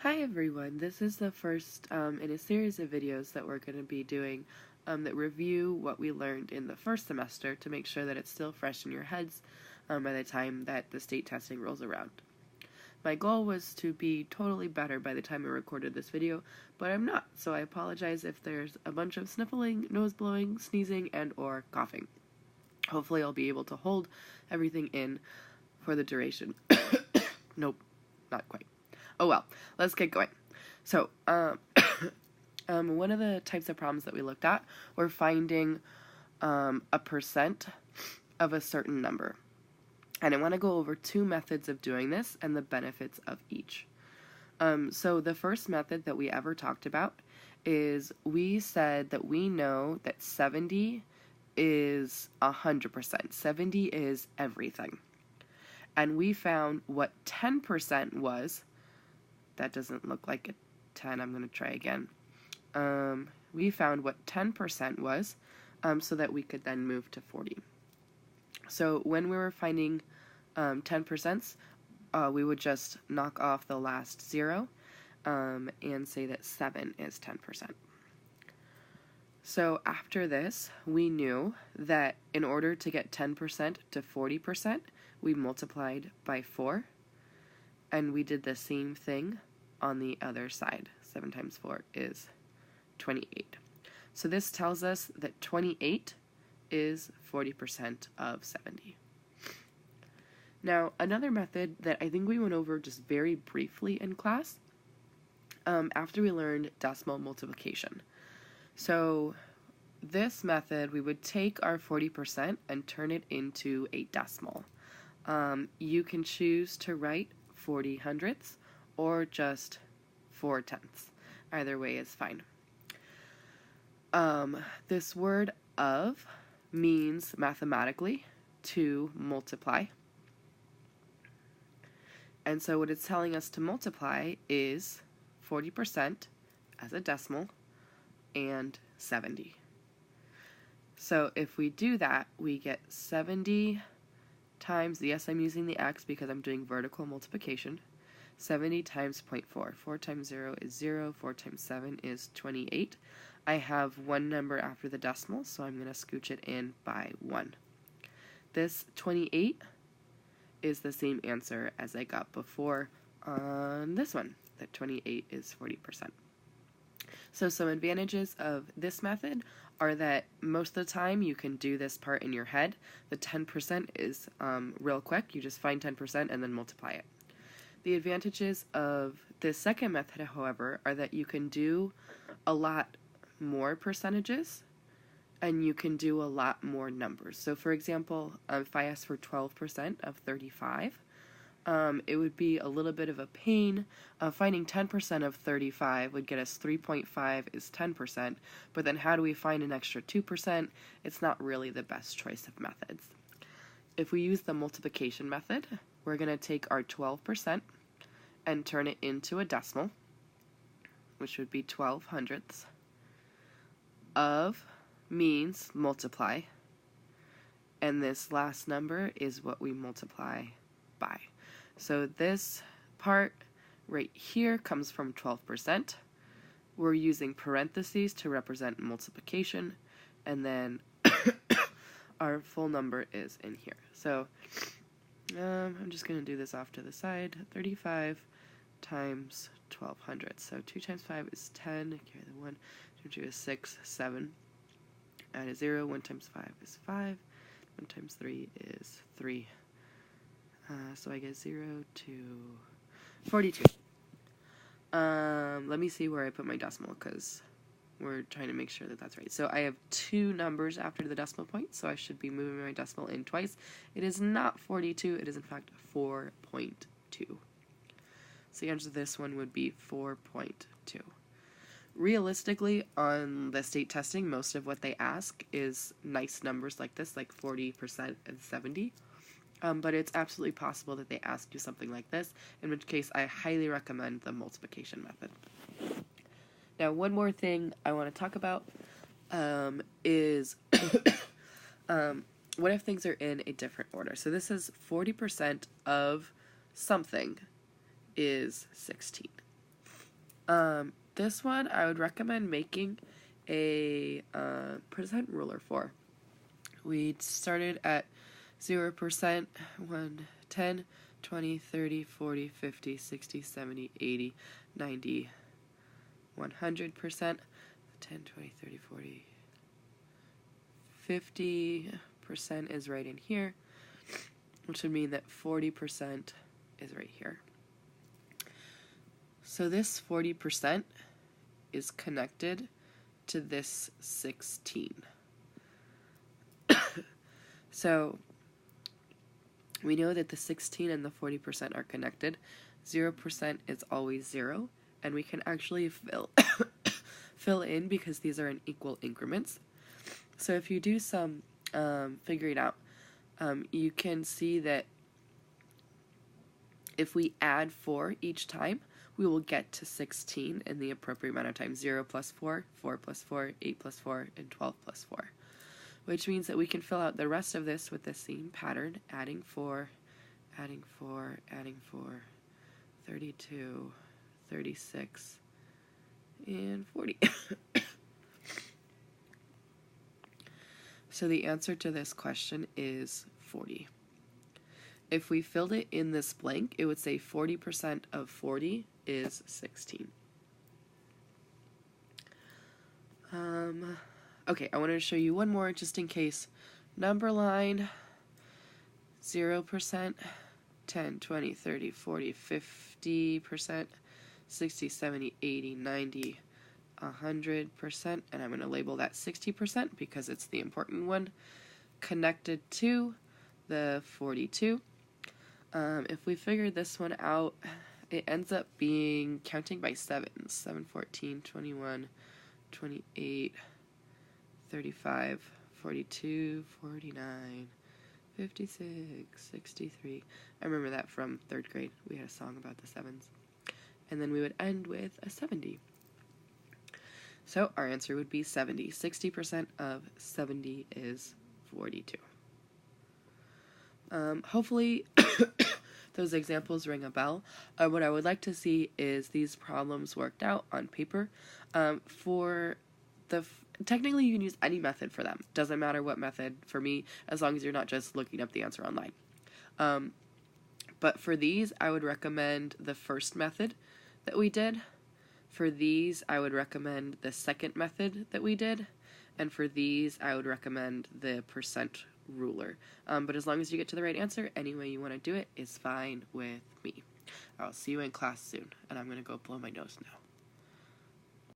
Hi everyone, this is the first in a series of videos that we're going to be doing that review what we learned in the first semester to make sure that it's still fresh in your heads by the time that the state testing rolls around. My goal was to be totally better by the time I recorded this video, but I'm not, so I apologize if there's a bunch of sniffling, nose blowing, sneezing, and or coughing. Hopefully I'll be able to hold everything in for the duration. Nope, not quite. Oh well, let's get going. So, one of the types of problems that we looked at were finding a percent of a certain number. And I want to go over two methods of doing this and the benefits of each. So the first method that we ever talked about is we said that we know that 70 is 100%. 70 is everything. And we found what 10% was. That doesn't look like a 10. I'm going to try again. We found what 10% was so that we could then move to 40. So when we were finding 10%, we would just knock off the last 0 and say that 7 is 10%. So after this, we knew that in order to get 10% to 40%, we multiplied by 4. And we did the same thing on the other side. 7 times 4 is 28. So this tells us that 28 is 40% of 70. Now, another method that I think we went over just very briefly in class, after we learned decimal multiplication. So this method, we would take our 40% and turn it into a decimal. You can choose to write 40 hundredths or just 4 tenths. Either way is fine. This word of means mathematically to multiply. And so what it's telling us to multiply is 40% as a decimal and 70. So if we do that, we get 70 times, yes, I'm using the x because I'm doing vertical multiplication, 70 times 0.4. 4 times 0 is 0, 4 times 7 is 28. I have one number after the decimal, so I'm going to scooch it in by 1. This 28 is the same answer as I got before on this one, that 28 is 40%. So some advantages of this method are that most of the time you can do this part in your head. The 10% is real quick. You just find 10% and then multiply it. The advantages of this second method, however, are that you can do a lot more percentages and you can do a lot more numbers. So for example, if I asked for 12% of 35, it would be a little bit of a pain. Finding 10% of 35 would get us 3.5 is 10%, but then how do we find an extra 2%? It's not really the best choice of methods. If we use the multiplication method, we're going to take our 12% and turn it into a decimal, which would be 12 hundredths. Of means multiply, and this last number is what we multiply by. So this part right here comes from 12%. We're using parentheses to represent multiplication, and then our full number is in here. So I'm just going to do this off to the side. 35 times 1200. So 2 times 5 is 10. Carry the 1. 2 is 6, 7. Add a 0. 1 times 5 is 5. 1 times 3 is 3. So I get 0 to 42. Let me see where I put my decimal because we're trying to make sure that that's right. So I have 2 numbers after the decimal point, so I should be moving my decimal in twice. It is not 42, it is in fact 4.2. So the answer to this one would be 4.2. Realistically, on the state testing, most of what they ask is nice numbers like this, like 40% and 70. But it's absolutely possible that they ask you something like this, in which case I highly recommend the multiplication method. Now, one more thing I want to talk about is what if things are in a different order? So this is 40% of something is 16. This one I would recommend making a percent ruler for. We started at 0%, 1, 10, 20, 30, 40, 50, 60, 70, 80, 90, 100%, 10, 20, 30, 40, 50% is right in here, which would mean that 40% is right here. So this 40% is connected to this 16. So we know that the 16 and the 40% are connected. 0% is always 0, and we can actually fill in because these are in equal increments. So if you do some figuring out, you can see that if we add 4 each time, we will get to 16 in the appropriate amount of time. 0 plus 4, 4 plus 4, 8 plus 4, and 12 plus 4. Which means that we can fill out the rest of this with the same pattern, adding 4, adding 4, adding 4, 32, 36, and 40. So the answer to this question is 40. If we filled it in this blank, it would say 40% of 40 is 16. Okay, I wanted to show you one more just in case. Number line, 0%, 10, 20, 30, 40, 50%, 60, 70, 80, 90, 100%, and I'm going to label that 60% because it's the important one, connected to the 42. If we figure this one out, it ends up being counting by sevens. 7, 14, 21, 28, 35, 42, 49, 56, 63. I remember that from 3rd grade. We had a song about the sevens. And then we would end with a 70. So our answer would be 70. 60% of 70 is 42. Hopefully those examples ring a bell. What I would like to see is these problems worked out on paper. Technically you can use any method for them. Doesn't matter what method for me, as long as you're not just looking up the answer online. But for these, I would recommend the first method that we did. For these, I would recommend the second method that we did. And for these, I would recommend the percent ruler. But as long as you get to the right answer, any way you want to do it is fine with me. I'll see you in class soon, and I'm going to go blow my nose now.